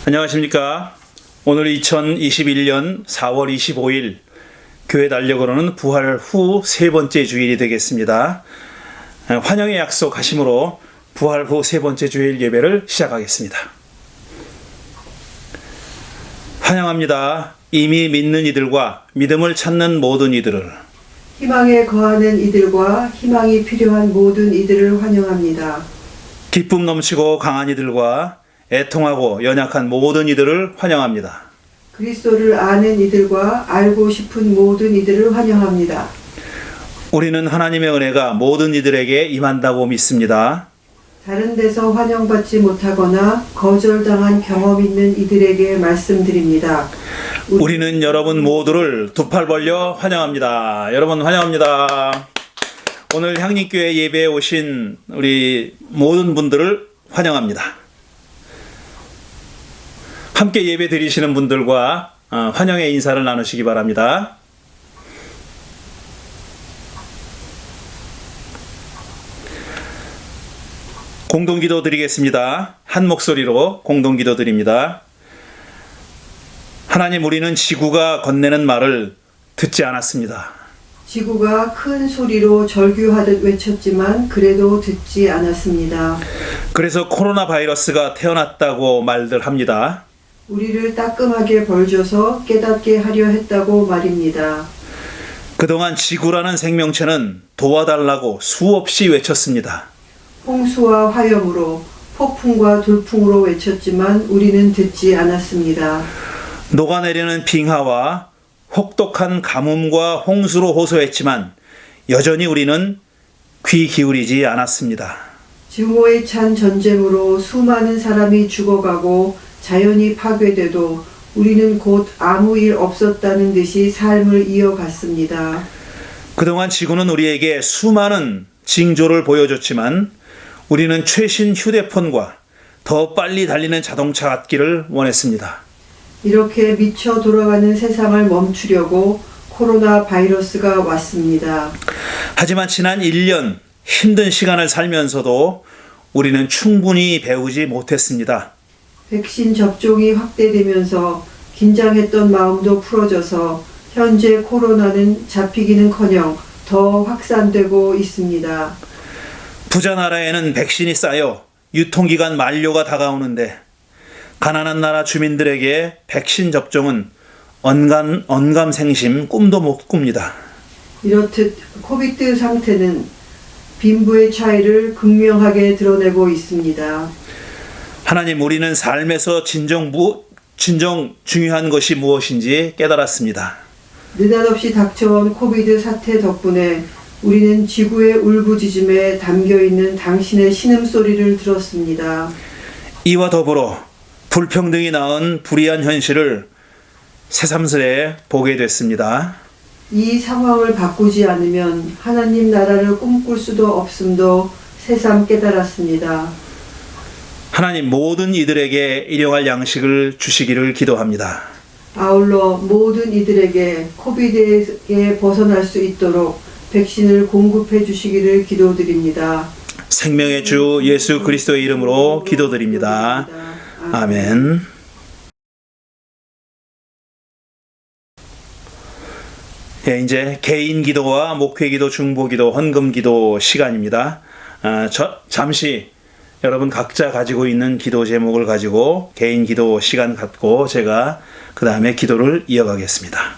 안녕하십니까. 오늘 2021년 4월 25일 교회 달력으로는 부활 후 세 번째 주일이 되겠습니다. 환영의 약속 하심으로 부활 후 세 번째 주일 예배를 시작하겠습니다. 환영합니다. 이미 믿는 이들과 믿음을 찾는 모든 이들을, 희망에 거하는 이들과 희망이 필요한 모든 이들을 환영합니다. 기쁨 넘치고 강한 이들과 애통하고 연약한 모든 이들을 환영합니다. 그리스도를 아는 이들과 알고 싶은 모든 이들을 환영합니다. 우리는 하나님의 은혜가 모든 이들에게 임한다고 믿습니다. 다른 데서 환영받지 못하거나 거절당한 경험 있는 이들에게 말씀드립니다. 우리는 여러분 모두를 두 팔 벌려 환영합니다. 여러분 환영합니다. 오늘 향림교회 예배에 오신 우리 모든 분들을 환영합니다. 함께 예배 드리시는 분들과 환영의 인사를 나누시기 바랍니다. 공동기도 드리겠습니다. 한 목소리로 공동기도 드립니다. 하나님, 우리는 지구가 건네는 말을 듣지 않았습니다. 지구가 큰 소리로 절규하듯 외쳤지만 그래도 듣지 않았습니다. 그래서 코로나 바이러스가 태어났다고 말들 합니다. 우리를 따끔하게 벌줘서 깨닫게 하려 했다고 말입니다. 그동안 지구라는 생명체는 도와달라고 수없이 외쳤습니다. 홍수와 화염으로, 폭풍과 돌풍으로 외쳤지만 우리는 듣지 않았습니다. 녹아내리는 빙하와 혹독한 가뭄과 홍수로 호소했지만 여전히 우리는 귀 기울이지 않았습니다. 증오에 찬 전쟁으로 수많은 사람이 죽어가고 자연이 파괴돼도 우리는 곧 아무 일 없었다는 듯이 삶을 이어갔습니다. 그동안 지구는 우리에게 수많은 징조를 보여줬지만 우리는 최신 휴대폰과 더 빨리 달리는 자동차 갖기를 원했습니다. 이렇게 미쳐 돌아가는 세상을 멈추려고 코로나 바이러스가 왔습니다. 하지만 지난 1년 힘든 시간을 살면서도 우리는 충분히 배우지 못했습니다. 백신 접종이 확대되면서 긴장했던 마음도 풀어져서 현재 코로나는 잡히기는커녕 더 확산되고 있습니다. 부자 나라에는 백신이 쌓여 유통기간 만료가 다가오는데 가난한 나라 주민들에게 백신 접종은 언감생심 꿈도 못 꿉니다. 이렇듯 코비드 상태는 빈부의 차이를 극명하게 드러내고 있습니다. 하나님, 우리는 삶에서 진정 중요한 것이 무엇인지 깨달았습니다. 느닷없이 닥쳐온 코비드 사태 덕분에 우리는 지구의 울부짖음에 담겨있는 당신의 신음소리를 들었습니다. 이와 더불어 불평등이 낳은 불의한 현실을 새삼스레 보게 됐습니다. 이 상황을 바꾸지 않으면 하나님 나라를 꿈꿀 수도 없음도 새삼 깨달았습니다. 하나님, 모든 이들에게 일용할 양식을 주시기를 기도합니다. 아울러 모든 이들에게 코비드에게 벗어날 수 있도록 백신을 공급해 주시기를 기도드립니다. 생명의 주 예수 그리스도의 이름으로 기도드립니다. 아멘. 예, 이제 개인 기도와 목회 기도, 중보 기도, 헌금 기도 시간입니다. 잠시 여러분 각자 가지고 있는 기도 제목을 가지고 개인 기도 시간 갖고 제가 그 다음에 기도를 이어가겠습니다.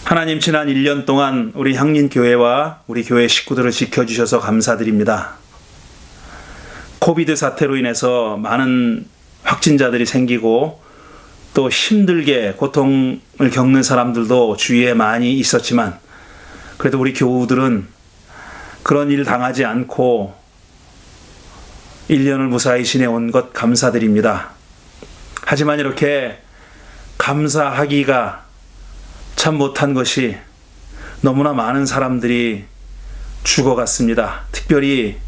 하나님, 지난 1년 동안 우리 향린교회와 우리 교회 식구들을 지켜주셔서 감사드립니다. 코비드 사태로 인해서 많은 확진자들이 생기고 또 힘들게 고통을 겪는 사람들도 주위에 많이 있었지만 그래도 우리 교우들은 그런 일 당하지 않고 1년을 무사히 지내온 것 감사드립니다. 하지만 이렇게 감사하기가 참 못한 것이 너무나 많은 사람들이 죽어갔습니다. 특별히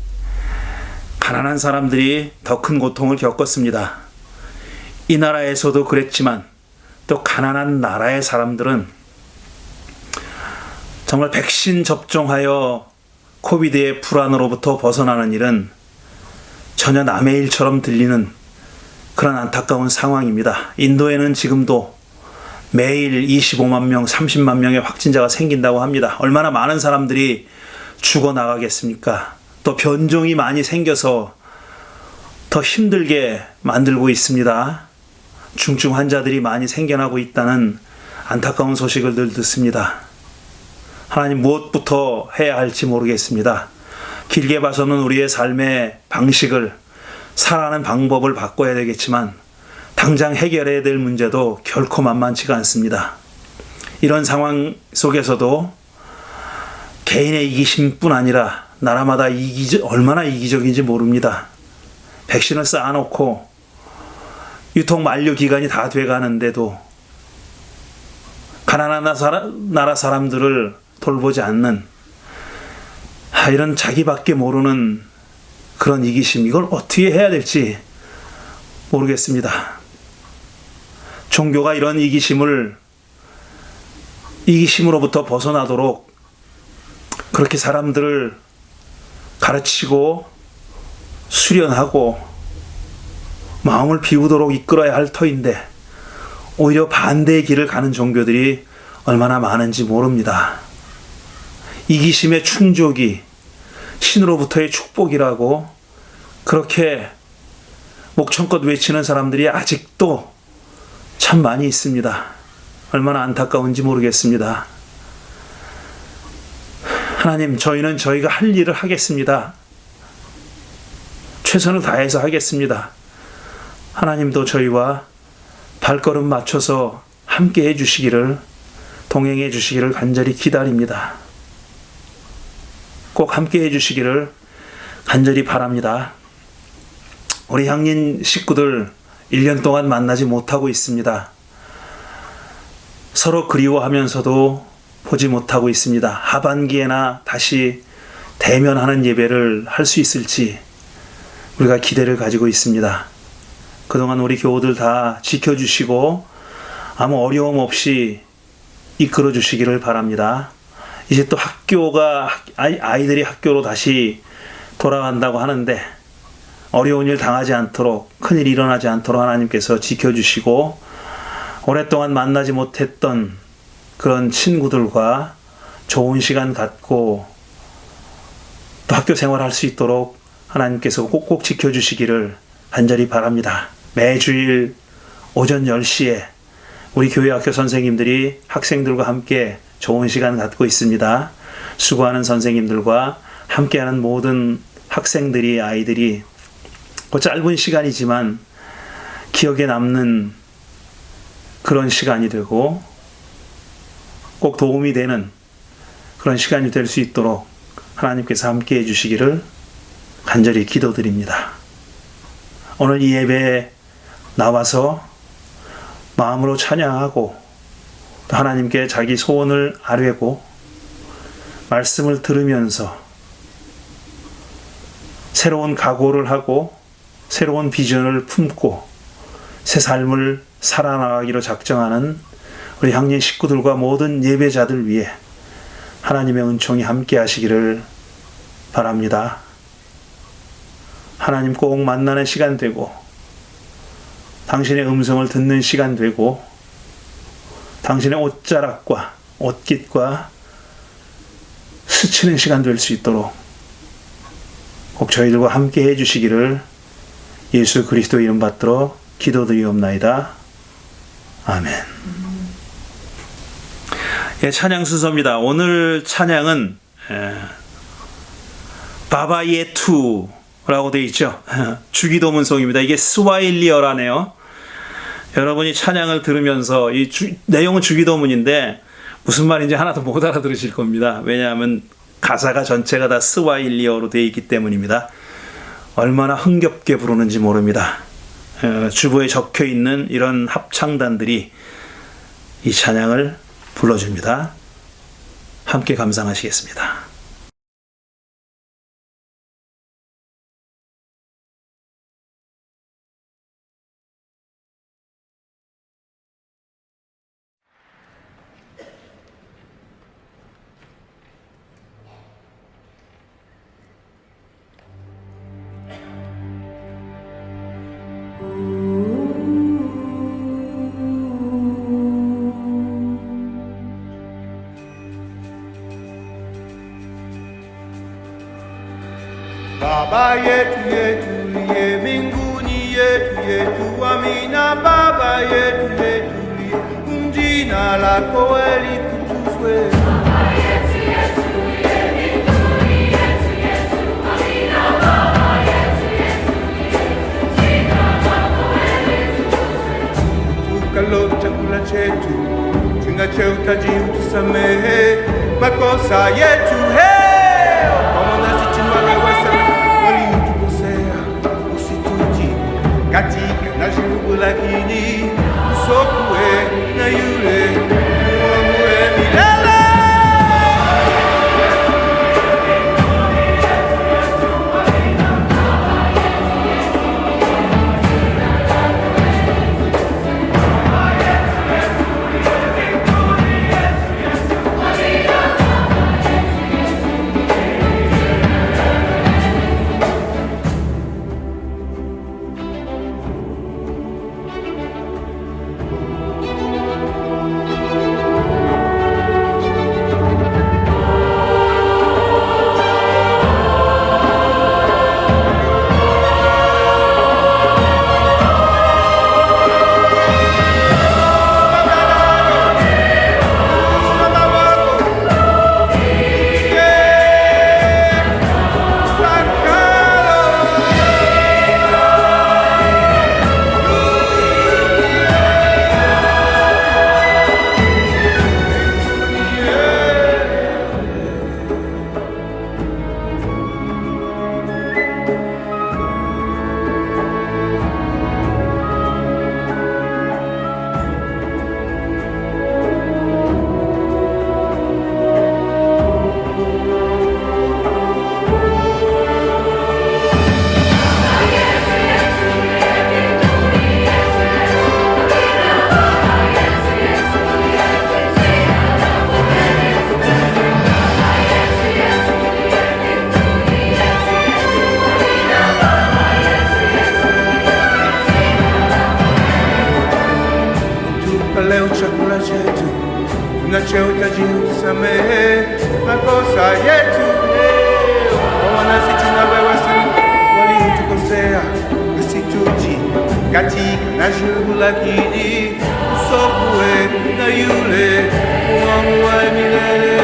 가난한 사람들이 더 큰 고통을 겪었습니다. 이 나라에서도 그랬지만 또 가난한 나라의 사람들은 정말 백신 접종하여 코비드의 불안으로부터 벗어나는 일은 전혀 남의 일처럼 들리는 그런 안타까운 상황입니다. 인도에는 지금도 매일 25만 명, 30만 명의 확진자가 생긴다고 합니다. 얼마나 많은 사람들이 죽어나가겠습니까? 또 변종이 많이 생겨서 더 힘들게 만들고 있습니다. 중증 환자들이 많이 생겨나고 있다는 안타까운 소식을 늘 듣습니다. 하나님, 무엇부터 해야 할지 모르겠습니다. 길게 봐서는 우리의 삶의 방식을, 살아가는 방법을 바꿔야 되겠지만 당장 해결해야 될 문제도 결코 만만치가 않습니다. 이런 상황 속에서도 개인의 이기심뿐 아니라 나라마다 얼마나 이기적인지 모릅니다. 백신을 쌓아놓고 유통 만료 기간이 다 돼가는데도 가난한 나라 사람들을 돌보지 않는 이런 자기밖에 모르는 그런 이기심, 이걸 어떻게 해야 될지 모르겠습니다. 종교가 이런 이기심으로부터 벗어나도록 그렇게 사람들을 가르치고 수련하고 마음을 비우도록 이끌어야 할 터인데 오히려 반대의 길을 가는 종교들이 얼마나 많은지 모릅니다. 이기심의 충족이 신으로부터의 축복이라고 그렇게 목청껏 외치는 사람들이 아직도 참 많이 있습니다. 얼마나 안타까운지 모르겠습니다. 하나님, 저희는 저희가 할 일을 하겠습니다. 최선을 다해서 하겠습니다. 하나님도 저희와 발걸음 맞춰서 함께 해주시기를, 동행해 주시기를 간절히 기다립니다. 꼭 함께 해주시기를 간절히 바랍니다. 우리 향린 식구들 1년 동안 만나지 못하고 있습니다. 서로 그리워하면서도 보지 못하고 있습니다. 하반기에나 다시 대면하는 예배를 할 수 있을지 우리가 기대를 가지고 있습니다. 그동안 우리 교우들 다 지켜주시고 아무 어려움 없이 이끌어 주시기를 바랍니다. 이제 또 아이들이 학교로 다시 돌아간다고 하는데 어려운 일 당하지 않도록, 큰일 일어나지 않도록 하나님께서 지켜주시고 오랫동안 만나지 못했던 그런 친구들과 좋은 시간 갖고 또 학교 생활할 수 있도록 하나님께서 꼭꼭 지켜주시기를 간절히 바랍니다. 매주일 오전 10시에 우리 교회 학교 선생님들이 학생들과 함께 좋은 시간 갖고 있습니다. 수고하는 선생님들과 함께하는 모든 학생들이, 아이들이 그 짧은 시간이지만 기억에 남는 그런 시간이 되고 꼭 도움이 되는 그런 시간이 될 수 있도록 하나님께서 함께 해주시기를 간절히 기도드립니다. 오늘 이 예배에 나와서 마음으로 찬양하고 또 하나님께 자기 소원을 아뢰고 말씀을 들으면서 새로운 각오를 하고 새로운 비전을 품고 새 삶을 살아나가기로 작정하는 우리 향린 식구들과 모든 예배자들 위해 하나님의 은총이 함께 하시기를 바랍니다. 하나님 꼭 만나는 시간 되고 당신의 음성을 듣는 시간 되고 당신의 옷자락과 옷깃과 스치는 시간 될 수 있도록 꼭 저희들과 함께 해주시기를 예수 그리스도 이름 받들어 기도드리옵나이다. 아멘. 예, 찬양 순서입니다. 오늘 찬양은 바바예투라고 되어 있죠. 주기도문송입니다. 이게 스와힐리어라네요. 여러분이 찬양을 들으면서 내용은 주기도문인데 무슨 말인지 하나도 못 알아들으실 겁니다. 왜냐하면 가사가 전체가 다 스와힐리어로 되어 있기 때문입니다. 얼마나 흥겹게 부르는지 모릅니다. 주보에 적혀 있는 이런 합창단들이 이 찬양을 불러줍니다. 함께 감상하시겠습니다. Baba yetu yetu liye mbinguni, yetu yetu amina. Baba yetu yetu liye, jina lako litukuzwe. Baba yetu yetu liye mbinguni, yetu yetu amina. Baba yetu yetu liye, jina lako litukuzwe. Tukalo chakula chetu, chinga cheutaji utusamehe makosa yetu, katika na shughuli lakini usokwe na yule muamue milele. Leo chakula chetu tunachohitaji utusamehe makosa yetu leo, nasi tunawewa sana waliotukosea, usituji katika na shughuli lakini usokwe na yule muamue milele.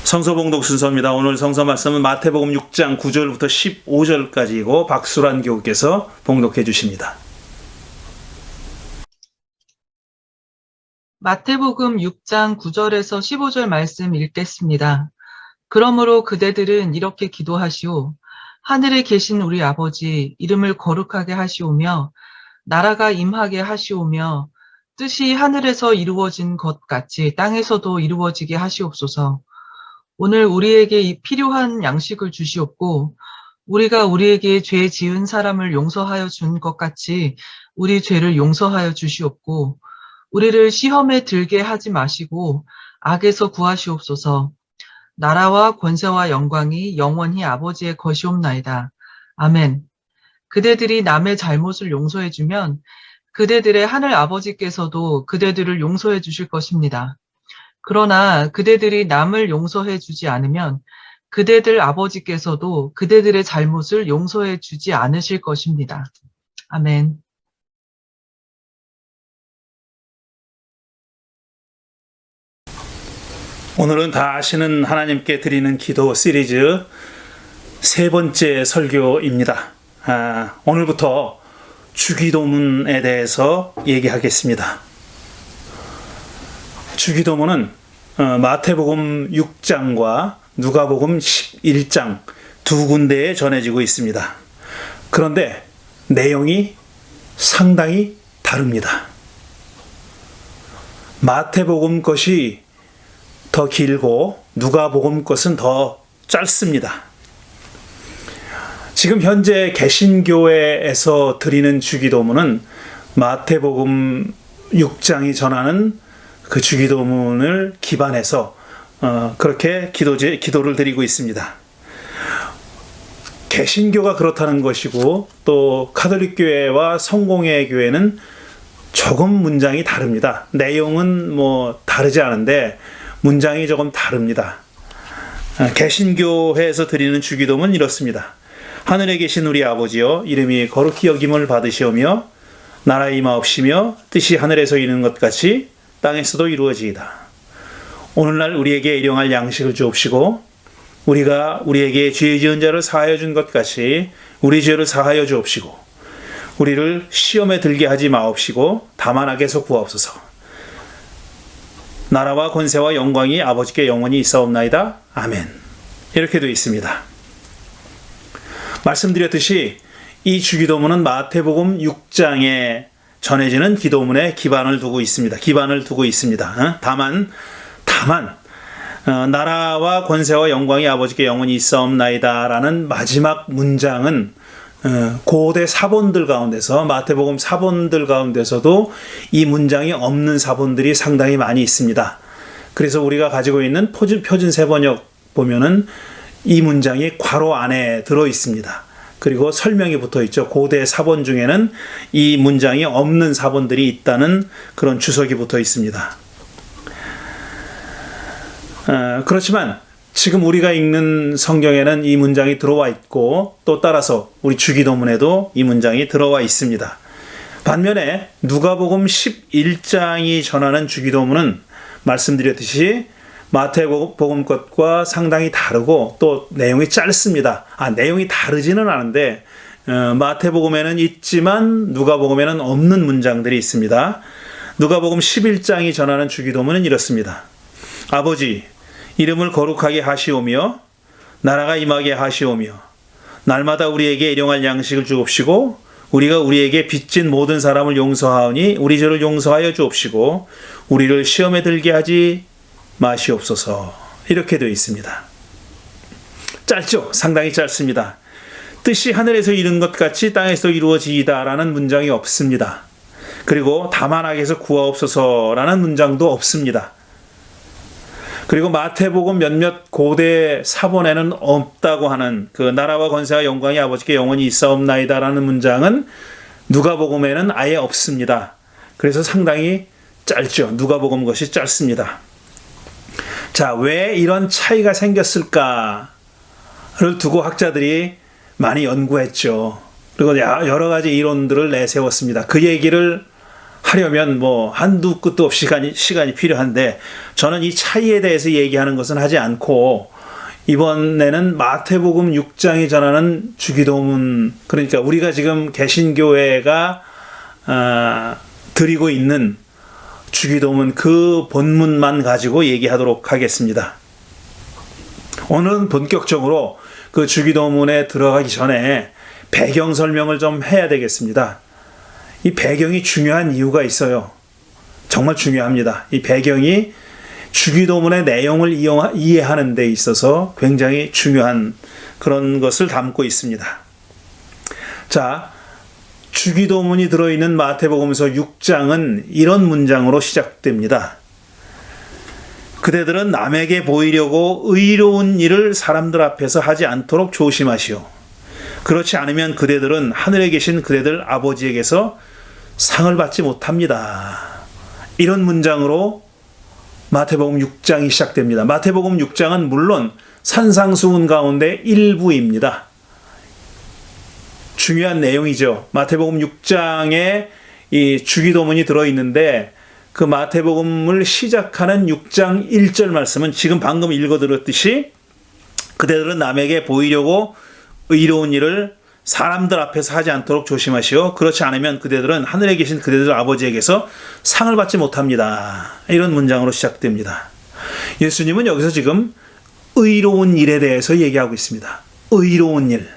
성서봉독 순서입니다. 오늘 성서 말씀은 마태복음 6장 9절부터 15절까지이고 박수란 교우께서 봉독해 주십니다. 마태복음 6장 9절에서 15절 말씀 읽겠습니다. 그러므로 그대들은 이렇게 기도하시오. 하늘에 계신 우리 아버지, 이름을 거룩하게 하시오며 나라가 임하게 하시오며 뜻이 하늘에서 이루어진 것 같이 땅에서도 이루어지게 하시옵소서. 오늘 우리에게 필요한 양식을 주시옵고 우리가 우리에게 죄 지은 사람을 용서하여 준 것 같이 우리 죄를 용서하여 주시옵고 우리를 시험에 들게 하지 마시고 악에서 구하시옵소서. 나라와 권세와 영광이 영원히 아버지의 것이옵나이다. 아멘. 그대들이 남의 잘못을 용서해주면 그대들의 하늘 아버지께서도 그대들을 용서해 주실 것입니다. 그러나 그대들이 남을 용서해 주지 않으면 그대들 아버지께서도 그대들의 잘못을 용서해 주지 않으실 것입니다. 아멘. 오늘은 다 아시는 하나님께 드리는 기도 시리즈 세 번째 설교입니다. 오늘부터 주기도문에 대해서 얘기하겠습니다. 주기도문은 마태복음 6장과 누가복음 11장 두 군데에 전해지고 있습니다. 그런데 내용이 상당히 다릅니다. 마태복음 것이 더 길고 누가복음 것은 더 짧습니다. 지금 현재 개신교회에서 드리는 주기도문은 마태복음 6장이 전하는 그 주기도문을 기반해서 그렇게 기도를 드리고 있습니다. 개신교가 그렇다는 것이고 또 가톨릭교회와 성공회 교회는 조금 문장이 다릅니다. 내용은 다르지 않은데 문장이 조금 다릅니다. 개신교회에서 드리는 주기도문은 이렇습니다. 하늘에 계신 우리 아버지여, 이름이 거룩히 여김을 받으시오며 나라 임하옵시며 뜻이 하늘에서 이루는 것 같이 땅에서도 이루어지이다. 오늘날 우리에게 일용할 양식을 주옵시고 우리가 우리에게 죄 지은 자를 사하여 준 것 같이 우리 죄를 사하여 주옵시고 우리를 시험에 들게 하지 마옵시고 다만 악에서 구하옵소서. 나라와 권세와 영광이 아버지께 영원히 있사옵나이다. 아멘. 이렇게 되어 있습니다. 말씀드렸듯이 이 주기도문은 마태복음 6장에 전해지는 기도문에 기반을 두고 있습니다. 다만 나라와 권세와 영광이 아버지께 영원히 있사옵나이다 라는 마지막 문장은 고대 사본들 가운데서 마태복음 사본들 가운데서도 이 문장이 없는 사본들이 상당히 많이 있습니다. 그래서 우리가 가지고 있는 표준 세번역 보면은 이 문장이 괄호 안에 들어 있습니다. 그리고 설명이 붙어 있죠. 고대 사본 중에는 이 문장이 없는 사본들이 있다는 그런 주석이 붙어 있습니다. 그렇지만 지금 우리가 읽는 성경에는 이 문장이 들어와 있고 또 따라서 우리 주기도문에도 이 문장이 들어와 있습니다. 반면에 누가복음 11장이 전하는 주기도문은 말씀드렸듯이 마태복음 것과 상당히 다르고 또 내용이 짧습니다. 내용이 다르지는 않은데 마태복음에는 있지만 누가복음에는 없는 문장들이 있습니다. 누가복음 11장이 전하는 주기도문은 이렇습니다. 아버지, 이름을 거룩하게 하시오며 나라가 임하게 하시오며 날마다 우리에게 일용할 양식을 주옵시고 우리가 우리에게 빚진 모든 사람을 용서하오니 우리 죄를 용서하여 주옵시고 우리를 시험에 들게 하지 마시옵소서. 이렇게 되어 있습니다. 짧죠? 상당히 짧습니다. 뜻이 하늘에서 이룬 것 같이 땅에서 이루어지이다 라는 문장이 없습니다. 그리고 다만 악에서 구하옵소서라는 문장도 없습니다. 그리고 마태복음 몇몇 고대 사본에는 없다고 하는 그 나라와 권세와 영광이 아버지께 영원히 있사옵나이다 라는 문장은 누가복음에는 아예 없습니다. 그래서 상당히 짧죠. 누가복음 것이 짧습니다. 자, 왜 이런 차이가 생겼을까를 두고 학자들이 많이 연구했죠. 그리고 여러 가지 이론들을 내세웠습니다. 그 얘기를 하려면 한두 끝도 없이 시간이 필요한데 저는 이 차이에 대해서 얘기하는 것은 하지 않고 이번에는 마태복음 6장이 전하는 주기도문, 그러니까 우리가 지금 개신교회가 드리고 있는 주기도문 그 본문만 가지고 얘기하도록 하겠습니다. 오늘은 본격적으로 그 주기도문에 들어가기 전에 배경 설명을 좀 해야 되겠습니다. 이 배경이 중요한 이유가 있어요. 정말 중요합니다. 이 배경이 주기도문의 내용을 이해하는 데 있어서 굉장히 중요한 그런 것을 담고 있습니다. 자, 주기도문이 들어있는 마태복음서 6장은 이런 문장으로 시작됩니다. 그대들은 남에게 보이려고 의로운 일을 사람들 앞에서 하지 않도록 조심하시오. 그렇지 않으면 그대들은 하늘에 계신 그대들 아버지에게서 상을 받지 못합니다. 이런 문장으로 마태복음 6장이 시작됩니다. 마태복음 6장은 물론 산상수훈 가운데 일부입니다. 중요한 내용이죠. 마태복음 6장에 이 주기도문이 들어있는데 그 마태복음을 시작하는 6장 1절 말씀은 지금 방금 읽어드렸듯이 그대들은 남에게 보이려고 의로운 일을 사람들 앞에서 하지 않도록 조심하시오. 그렇지 않으면 그대들은 하늘에 계신 그대들 아버지에게서 상을 받지 못합니다. 이런 문장으로 시작됩니다. 예수님은 여기서 지금 의로운 일에 대해서 얘기하고 있습니다. 의로운 일.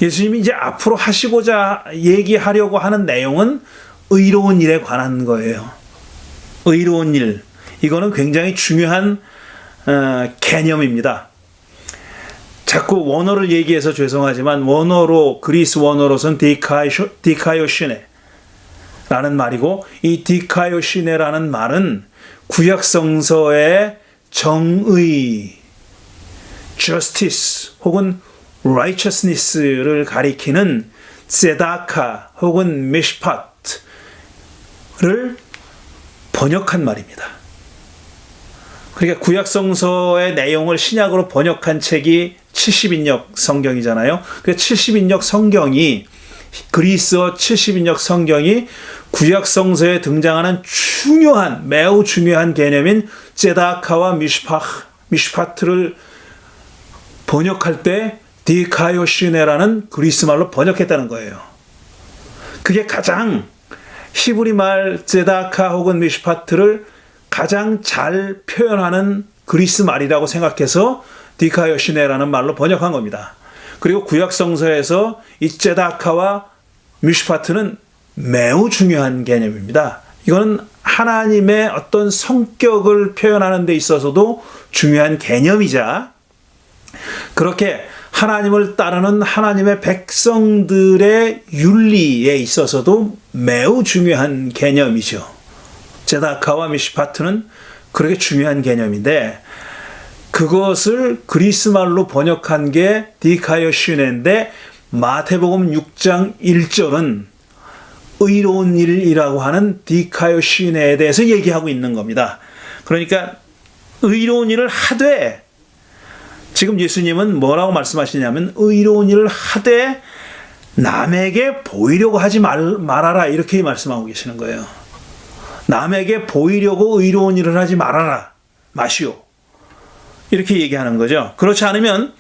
예수님이 이제 앞으로 하시고자 얘기하려고 하는 내용은 의로운 일에 관한 거예요. 의로운 일. 이거는 굉장히 중요한 개념입니다. 자꾸 원어를 얘기해서 죄송하지만 원어로 그리스 원어로선 디카이오시네라는 말이고 이 디카이오시네라는 말은 구약성서의 정의, justice 혹은 righteousness를 가리키는 세다카 혹은 미시팟을 번역한 말입니다. 그러니까 구약성서의 내용을 신약으로 번역한 책이 70인역 성경이잖아요. 그 70인역 성경이 그리스어 70인역 성경이 구약성서에 등장하는 매우 중요한 개념인 제다카와 미시파트를 번역할 때 디카요시네라는 그리스말로 번역했다는 거예요. 그게 가장 히브리 말 제다카 혹은 미시파트를 가장 잘 표현하는 그리스 말이라고 생각해서 디카요시네라는 말로 번역한 겁니다. 그리고 구약성서에서 이 제다카와 미시파트는 매우 중요한 개념입니다. 이거는 하나님의 어떤 성격을 표현하는 데 있어서도 중요한 개념이자 그렇게 하나님을 따르는 하나님의 백성들의 윤리에 있어서도 매우 중요한 개념이죠. 제다카와 미시파트는 그렇게 중요한 개념인데 그것을 그리스말로 번역한 게 디카요시네인데 마태복음 6장 1절은 의로운 일이라고 하는 디카요시네에 대해서 얘기하고 있는 겁니다. 그러니까 의로운 일을 하되 지금 예수님은 뭐라고 말씀하시냐면 의로운 일을 하되 남에게 보이려고 하지 말아라 이렇게 말씀하고 계시는 거예요. 남에게 보이려고 의로운 일을 하지 마시오. 이렇게 얘기하는 거죠. 그렇지 않으면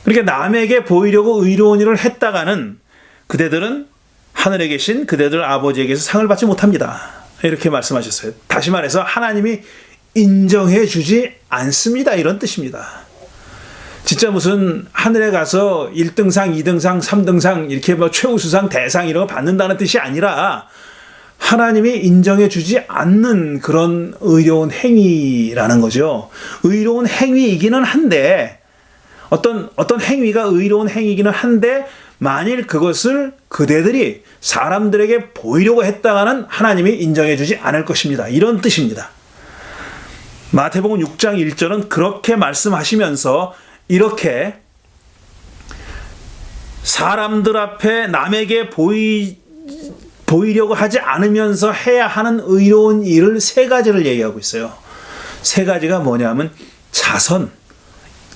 그러니까 남에게 보이려고 의로운 일을 했다가는 그대들은 하늘에 계신 그대들 아버지에게서 상을 받지 못합니다. 이렇게 말씀하셨어요. 다시 말해서 하나님이 인정해 주지 않습니다. 이런 뜻입니다. 진짜 무슨 하늘에 가서 1등상, 2등상, 3등상 이렇게 뭐 최우수상, 대상 이런 거 받는다는 뜻이 아니라 하나님이 인정해 주지 않는 그런 의로운 행위라는 거죠. 의로운 행위이기는 한데 어떤 행위가 의로운 행위이기는 한데 만일 그것을 그대들이 사람들에게 보이려고 했다가는 하나님이 인정해 주지 않을 것입니다. 이런 뜻입니다. 마태복음 6장 1절은 그렇게 말씀하시면서 이렇게 사람들 앞에 남에게 보이려고 하지 않으면서 해야 하는 의로운 일을 세 가지를 얘기하고 있어요. 세 가지가 뭐냐면 자선,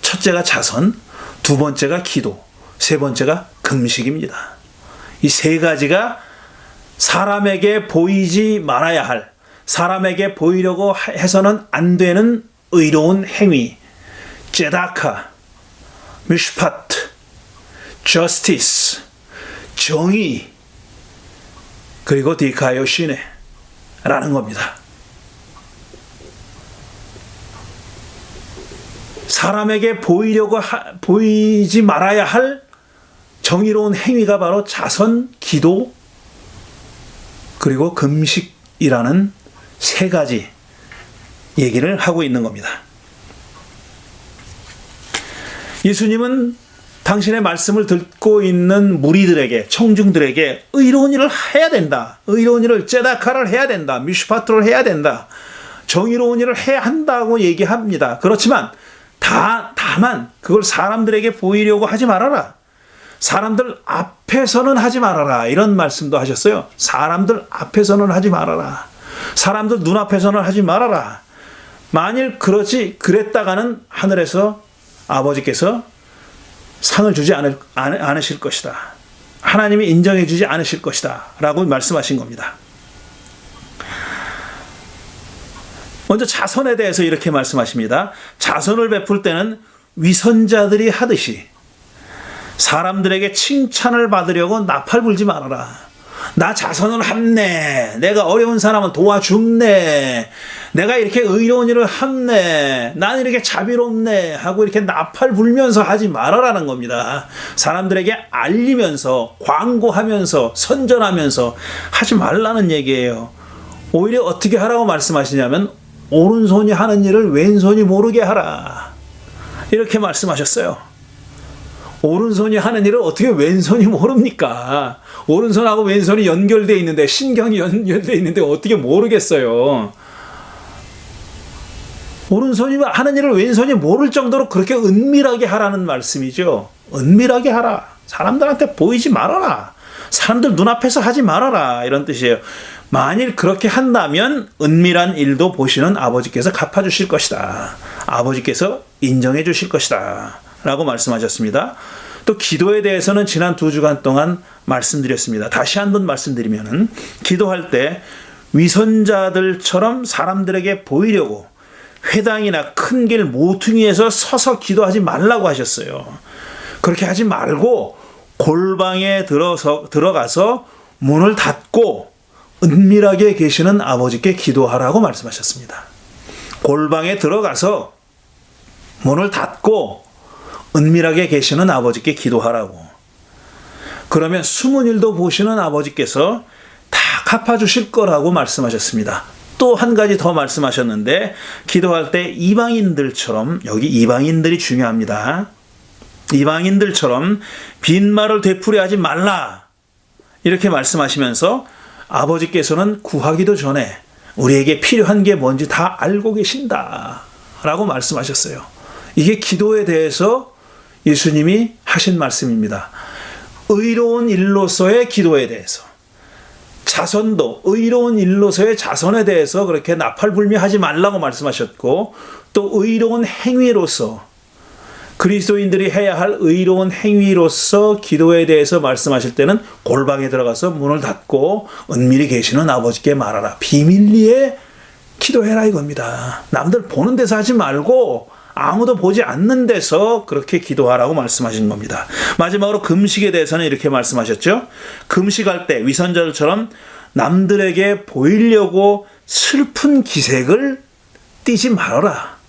첫째가 자선, 두 번째가 기도, 세 번째가 금식입니다. 이 세 가지가 사람에게 보이지 말아야 할, 사람에게 보이려고 해서는 안 되는 의로운 행위, 제다카, 미슈파트, 저스티스, 정의, 그리고 디카요시네라는 겁니다. 사람에게 보이지 말아야 할 정의로운 행위가 바로 자선, 기도, 그리고 금식이라는 세 가지 얘기를 하고 있는 겁니다. 예수님은 당신의 말씀을 듣고 있는 무리들에게, 청중들에게 의로운 일을 해야 된다. 의로운 일을 제다카를 해야 된다. 미슈파트를 해야 된다. 정의로운 일을 해야 한다고 얘기합니다. 그렇지만 다만 그걸 사람들에게 보이려고 하지 말아라. 사람들 앞에서는 하지 말아라. 이런 말씀도 하셨어요. 사람들 앞에서는 하지 말아라. 사람들 눈앞에서는 하지 말아라. 만일 그랬다가는 하늘에서 아버지께서 상을 주지 않으실 것이다. 하나님이 인정해 주지 않으실 것이다. 라고 말씀하신 겁니다. 먼저 자선에 대해서 이렇게 말씀하십니다. 자선을 베풀 때는 위선자들이 하듯이 사람들에게 칭찬을 받으려고 나팔 불지 말아라. 나 자선을 함네. 내가 어려운 사람은 도와줌네. 내가 이렇게 의로운 일을 함네. 나는 이렇게 자비롭네. 하고 이렇게 나팔 불면서 하지 말아라는 겁니다. 사람들에게 알리면서, 광고하면서, 선전하면서 하지 말라는 얘기예요. 오히려 어떻게 하라고 말씀하시냐면 오른손이 하는 일을 왼손이 모르게 하라. 이렇게 말씀하셨어요. 오른손이 하는 일을 어떻게 왼손이 모릅니까? 오른손하고 왼손이 연결되어 있는데, 신경이 연결되어 있는데 어떻게 모르겠어요? 오른손이 하는 일을 왼손이 모를 정도로 그렇게 은밀하게 하라는 말씀이죠. 은밀하게 하라. 사람들한테 보이지 말아라. 사람들 눈앞에서 하지 말아라. 이런 뜻이에요. 만일 그렇게 한다면 은밀한 일도 보시는 아버지께서 갚아주실 것이다. 아버지께서 인정해 주실 것이다. 라고 말씀하셨습니다. 또 기도에 대해서는 지난 2주간 동안 말씀드렸습니다. 다시 한번 말씀드리면은 기도할 때 위선자들처럼 사람들에게 보이려고 회당이나 큰 길 모퉁이에서 서서 기도하지 말라고 하셨어요. 그렇게 하지 말고 골방에 들어가서 문을 닫고 은밀하게 계시는 아버지께 기도하라고 말씀하셨습니다. 골방에 들어가서 문을 닫고 은밀하게 계시는 아버지께 기도하라고. 그러면 숨은 일도 보시는 아버지께서 다 갚아주실 거라고 말씀하셨습니다. 또 한 가지 더 말씀하셨는데, 기도할 때 이방인들처럼, 여기 이방인들이 중요합니다. 이방인들처럼 빈말을 되풀이하지 하지 말라. 이렇게 말씀하시면서 아버지께서는 구하기도 전에 우리에게 필요한 게 뭔지 다 알고 계신다. 라고 말씀하셨어요. 이게 기도에 대해서 예수님이 하신 말씀입니다. 의로운 일로서의 기도에 대해서, 자선도 의로운 일로서의 자선에 대해서 그렇게 나팔불며 하지 말라고 말씀하셨고, 또 의로운 행위로서, 그리스도인들이 해야 할 의로운 행위로서 기도에 대해서 말씀하실 때는 골방에 들어가서 문을 닫고 은밀히 계시는 아버지께 말하라. 비밀리에 기도해라 이겁니다. 남들 보는 데서 하지 말고 아무도 보지 않는 데서 그렇게 기도하라고 말씀하신 겁니다. 마지막으로 금식에 대해서는 이렇게 말씀하셨죠. 금식할 때 위선자들처럼 남들에게 보이려고 슬픈 기색을 띠지 말아라.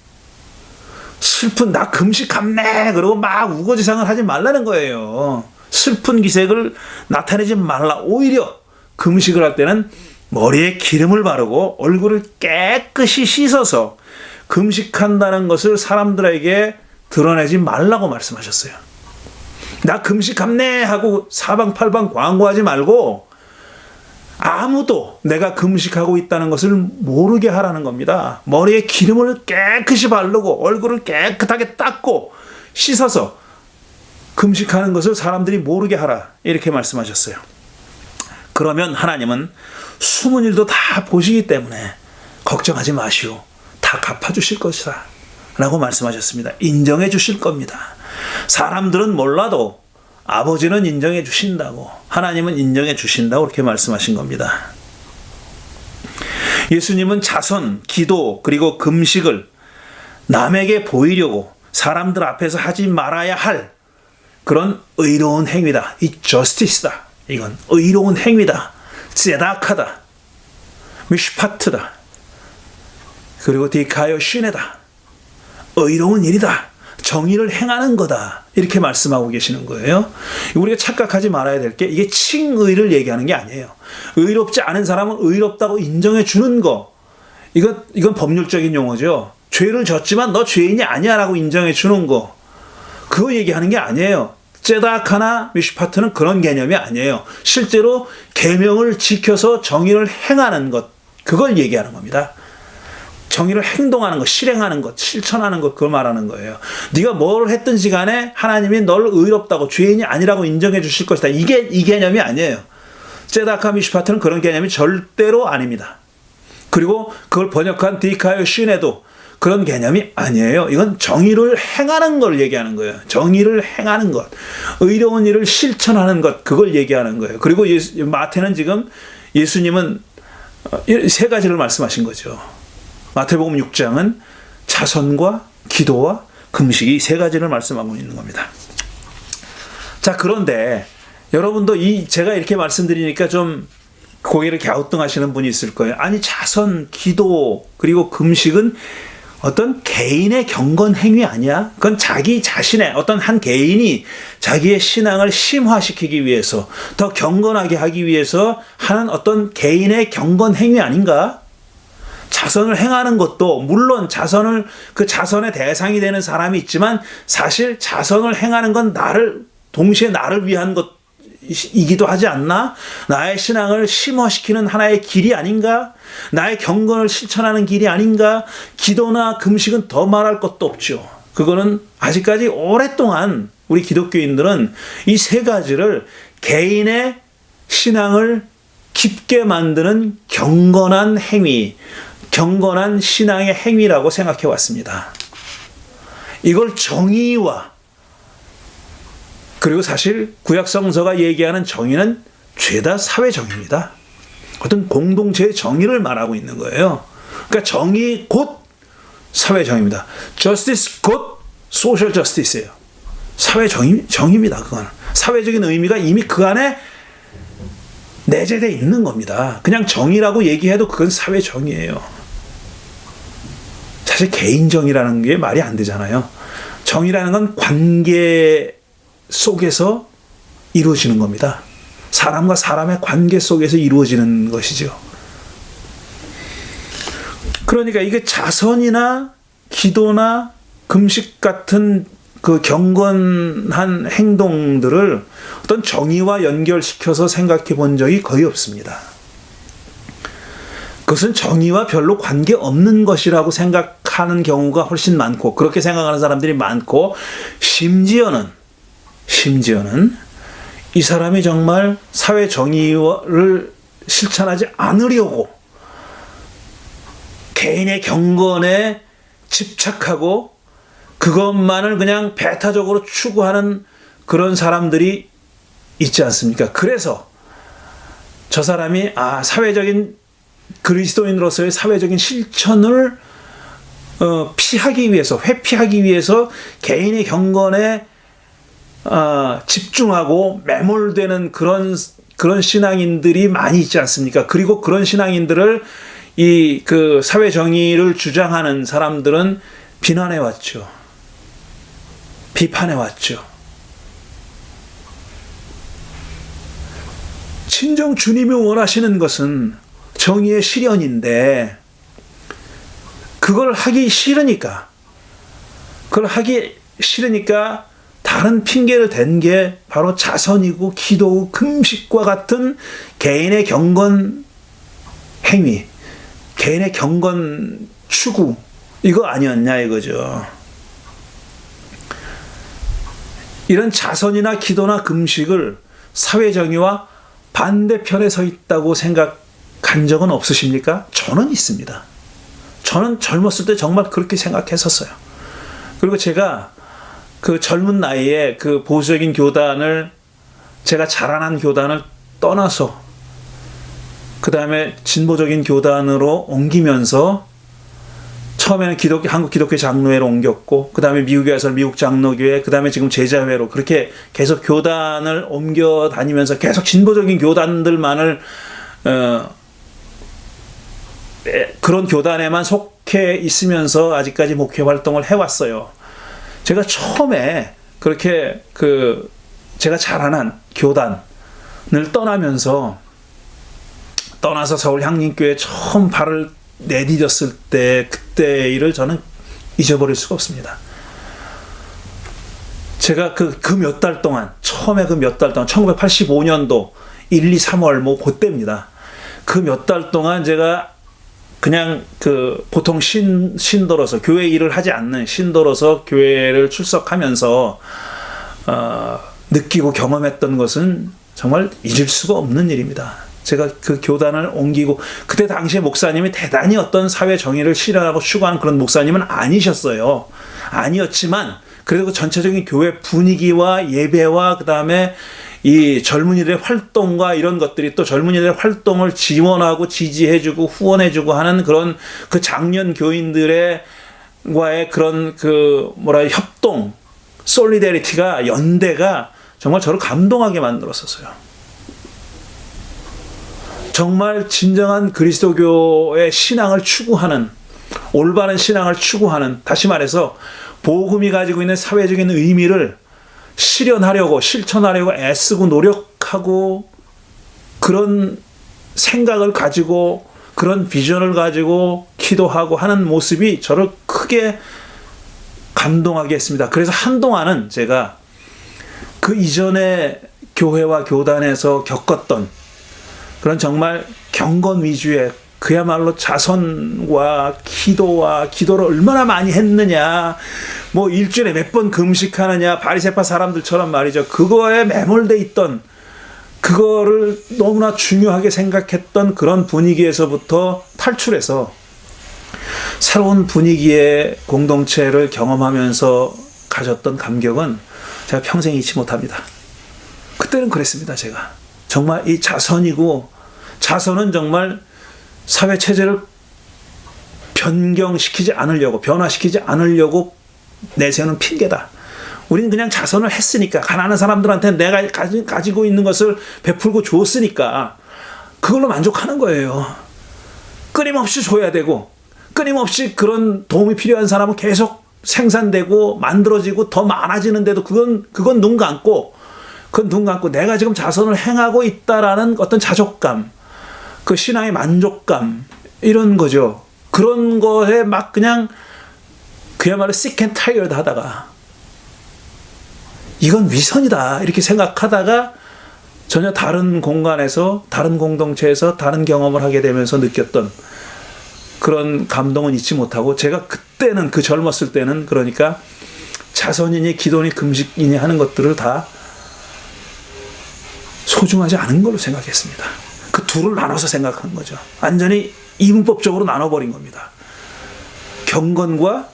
슬픈, 나 금식함네. 그러고 막 우거지상을 하지 말라는 거예요. 슬픈 기색을 나타내지 말라. 오히려 금식을 할 때는 머리에 기름을 바르고 얼굴을 깨끗이 씻어서 금식한다는 것을 사람들에게 드러내지 말라고 말씀하셨어요. 나 금식함네 하고 사방팔방 광고하지 말고 아무도 내가 금식하고 있다는 것을 모르게 하라는 겁니다. 머리에 기름을 깨끗이 바르고 얼굴을 깨끗하게 닦고 씻어서 금식하는 것을 사람들이 모르게 하라. 이렇게 말씀하셨어요. 그러면 하나님은 숨은 일도 다 보시기 때문에 걱정하지 마시오. 다 갚아주실 것이다. 라고 말씀하셨습니다. 인정해 주실 겁니다. 사람들은 몰라도 아버지는 인정해 주신다고, 하나님은 인정해 주신다고 그렇게 말씀하신 겁니다. 예수님은 자선, 기도, 그리고 금식을 남에게 보이려고 사람들 앞에서 하지 말아야 할 그런 의로운 행위다. 이 저스티스다. 이건 의로운 행위다. ጼ다카다. 미슈파트다. 그리고 디카요 시네다. 의로운 일이다. 정의를 행하는 거다. 이렇게 말씀하고 계시는 거예요. 우리가 착각하지 말아야 될 게, 이게 칭의를 얘기하는 게 아니에요. 의롭지 않은 사람은 의롭다고 인정해 주는 거. 이건 법률적인 용어죠. 죄를 졌지만 너 죄인이 아니야 라고 인정해 주는 거. 그거 얘기하는 게 아니에요. 째다카나 미슈파트는 그런 개념이 아니에요. 실제로 계명을 지켜서 정의를 행하는 것, 그걸 얘기하는 겁니다. 정의를 행동하는 것, 실행하는 것, 실천하는 것, 그걸 말하는 거예요. 네가 뭘 했든지 간에 하나님이 널 의롭다고, 죄인이 아니라고 인정해 주실 것이다. 이게 이 개념이 아니에요. 째다카 미슈파트는 그런 개념이 절대로 아닙니다. 그리고 그걸 번역한 디카요 시네도 그런 개념이 아니에요. 이건 정의를 행하는 걸 얘기하는 거예요. 정의를 행하는 것, 의로운 일을 실천하는 것, 그걸 얘기하는 거예요. 그리고 마태는 지금 예수님은 세 가지를 말씀하신 거죠. 마태복음 6장은 자선과 기도와 금식이 세 가지를 말씀하고 있는 겁니다. 자, 그런데 여러분도 제가 이렇게 말씀드리니까 좀 고개를 갸우뚱하시는 분이 있을 거예요. 아니, 자선, 기도, 그리고 금식은 어떤 개인의 경건 행위 아니야? 그건 자기 자신의 어떤 한 개인이 자기의 신앙을 심화시키기 위해서, 더 경건하게 하기 위해서 하는 어떤 개인의 경건 행위 아닌가? 자선을 행하는 것도 물론 그 자선의 대상이 되는 사람이 있지만 사실 자선을 행하는 건 동시에 나를 위한 것이기도 하지 않나? 나의 신앙을 심화시키는 하나의 길이 아닌가? 나의 경건을 실천하는 길이 아닌가? 기도나 금식은 더 말할 것도 없죠. 그거는 아직까지 오랫동안 우리 기독교인들은 이 세 가지를 개인의 신앙을 깊게 만드는 경건한 행위, 경건한 신앙의 행위라고 생각해 왔습니다. 이걸 정의와, 그리고 사실 구약성서가 얘기하는 정의는 죄다 사회정의입니다. 어떤 공동체의 정의를 말하고 있는 거예요. 그러니까 정의 곧 사회정의입니다. Justice 곧 Social Justice예요. 사회정의입니다. 그건 사회적인 의미가 이미 그 안에 내재되어 있는 겁니다. 그냥 정의라고 얘기해도 그건 사회정의예요. 사실 개인정의라는 게 말이 안 되잖아요. 정의라는 건 관계 속에서 이루어지는 겁니다. 사람과 사람의 관계 속에서 이루어지는 것이죠. 그러니까 이게 자선이나 기도나 금식 같은 그 경건한 행동들을 어떤 정의와 연결시켜서 생각해 본 적이 거의 없습니다. 그것은 정의와 별로 관계없는 것이라고 생각하는 경우가 훨씬 많고, 그렇게 생각하는 사람들이 많고, 심지어는 이 사람이 정말 사회 정의를 실천하지 않으려고 개인의 경건에 집착하고 그것만을 그냥 배타적으로 추구하는 그런 사람들이 있지 않습니까? 그래서 저 사람이 사회적인 그리스도인으로서의 사회적인 실천을 피하기 위해서, 회피하기 위해서 개인의 경건에 집중하고 매몰되는 그런 신앙인들이 많이 있지 않습니까? 그리고 그런 신앙인들을 그 사회 정의를 주장하는 사람들은 비난해 왔죠. 비판해 왔죠. 친정 주님이 원하시는 것은 정의의 실현인데 그걸 하기 싫으니까 다른 핑계를 댄 게 바로 자선이고 기도고 금식과 같은 개인의 경건 행위, 개인의 경건 추구, 이거 아니었냐 이거죠. 이런 자선이나 기도나 금식을 사회정의와 반대편에 서 있다고 생각한 적은 없으십니까? 저는 있습니다. 저는 젊었을 때 정말 그렇게 생각했었어요. 그리고 제가 그 젊은 나이에 그 보수적인 교단을, 제가 자라난 교단을 떠나서 그 다음에 진보적인 교단으로 옮기면서 처음에는 한국 기독교 장로회로 옮겼고, 그 다음에 미국에 와서 미국 장로교회, 그 다음에 지금 제자회로 그렇게 계속 교단을 옮겨 다니면서 계속 진보적인 교단들만을 그런 교단에만 속해 있으면서 아직까지 목회 활동을 해왔어요. 제가 처음에 그렇게 제가 자라난 교단을 떠나서 서울 향림교회에 처음 발을 내디뎠을 때 그때의 일을 저는 잊어버릴 수가 없습니다. 제가 그 몇 달 동안, 처음에 그 몇 달 동안, 1985년도 1, 2, 3월 뭐 그때입니다. 그 몇 달 동안 제가 그냥 그 보통 신도로서 교회 일을 하지 않는 신도로서 교회를 출석하면서 느끼고 경험했던 것은 정말 잊을 수가 없는 일입니다. 제가 그 교단을 옮기고 그때 당시에 목사님이 대단히 어떤 사회 정의를 실현하고 추구하는 그런 목사님은 아니셨어요. 아니었지만 그래도 그 전체적인 교회 분위기와 예배와 그다음에 이 젊은이들의 활동과 이런 것들이 또 젊은이들의 활동을 지원하고 지지해주고 후원해주고 하는 그런 그 장년 교인들과의 그런 그 협동, 솔리데리티가 연대가 정말 저를 감동하게 만들었었어요. 정말 진정한 그리스도교의 신앙을 추구하는, 올바른 신앙을 추구하는, 다시 말해서 복음이 가지고 있는 사회적인 의미를 실현하려고, 실천하려고 애쓰고 노력하고 그런 생각을 가지고 그런 비전을 가지고 기도하고 하는 모습이 저를 크게 감동하게 했습니다. 그래서 한동안은 제가 그 이전에 교회와 교단에서 겪었던 그런 정말 경건 위주의 그야말로 자선과 기도를 얼마나 많이 했느냐, 뭐 일주일에 몇 번 금식하느냐, 바리새파 사람들처럼 말이죠. 그거에 매몰돼 있던, 그거를 너무나 중요하게 생각했던 그런 분위기에서부터 탈출해서 새로운 분위기의 공동체를 경험하면서 가졌던 감격은 제가 평생 잊지 못합니다. 그때는 그랬습니다. 제가 정말 이 자선은 정말 사회 체제를 변경시키지 않으려고, 변화시키지 않으려고 내세우는 핑계다. 우리는 그냥 자선을 했으니까, 가난한 사람들한테 내가 가지고 있는 것을 베풀고 줬으니까 그걸로 만족하는 거예요. 끊임없이 줘야 되고, 끊임없이 그런 도움이 필요한 사람은 계속 생산되고 만들어지고 더 많아지는데도 그건 눈 감고 내가 지금 자선을 행하고 있다라는 어떤 자족감, 그 신앙의 만족감, 이런 거죠. 그런 거에 막 그냥 그야말로 sick and tired 하다가 이건 위선이다 이렇게 생각하다가 전혀 다른 공간에서, 다른 공동체에서 다른 경험을 하게 되면서 느꼈던 그런 감동은 잊지 못하고, 제가 그때는, 그 젊었을 때는 그러니까 자선이니 기도니 금식이니 하는 것들을 다 소중하지 않은 걸로 생각했습니다. 그 둘을 나눠서 생각한 거죠. 완전히 이분법적으로 나눠버린 겁니다. 경건과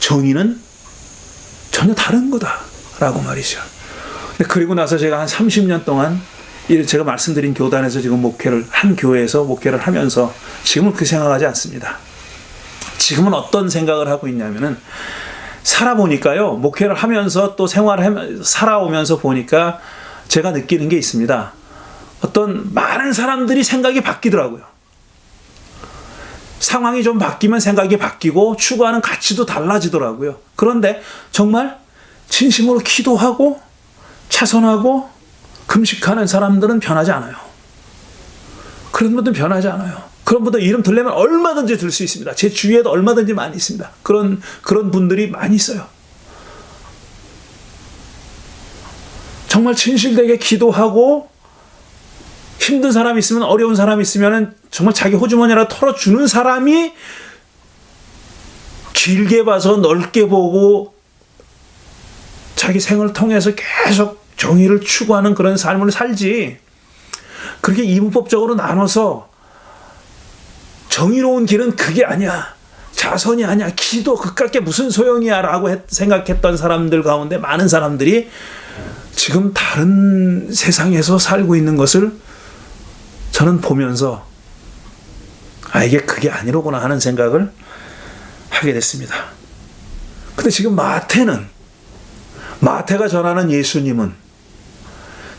정의는 전혀 다른 거다라고 말이죠. 그리고 나서 제가 한 30년 동안 제가 말씀드린 교단에서 지금 한 교회에서 목회를 하면서 지금은 그 생각하지 않습니다. 지금은 어떤 생각을 하고 있냐면은, 살아보니까요, 목회를 하면서 또 살아오면서 보니까 제가 느끼는 게 있습니다. 어떤 많은 사람들이 생각이 바뀌더라고요. 상황이 좀 바뀌면 생각이 바뀌고 추구하는 가치도 달라지더라고요. 그런데 정말 진심으로 기도하고 자선하고 금식하는 사람들은 변하지 않아요. 그런 분들은 변하지 않아요. 그런 분들 이름 들려면 얼마든지 들 수 있습니다. 제 주위에도 얼마든지 많이 있습니다. 그런 분들이 많이 있어요. 정말 진실되게 기도하고 힘든 사람이 있으면, 어려운 사람이 있으면 정말 자기 호주머니라도 털어주는 사람이 길게 봐서 넓게 보고 자기 생을 통해서 계속 정의를 추구하는 그런 삶을 살지, 그렇게 이분법적으로 나눠서 정의로운 길은 그게 아니야, 자선이 아니야, 기도 그깟 게 무슨 소용이야 라고 생각했던 사람들 가운데 많은 사람들이 지금 다른 세상에서 살고 있는 것을 저는 보면서 이게 그게 아니로구나 하는 생각을 하게 됐습니다. 근데 지금 마태가 전하는 예수님은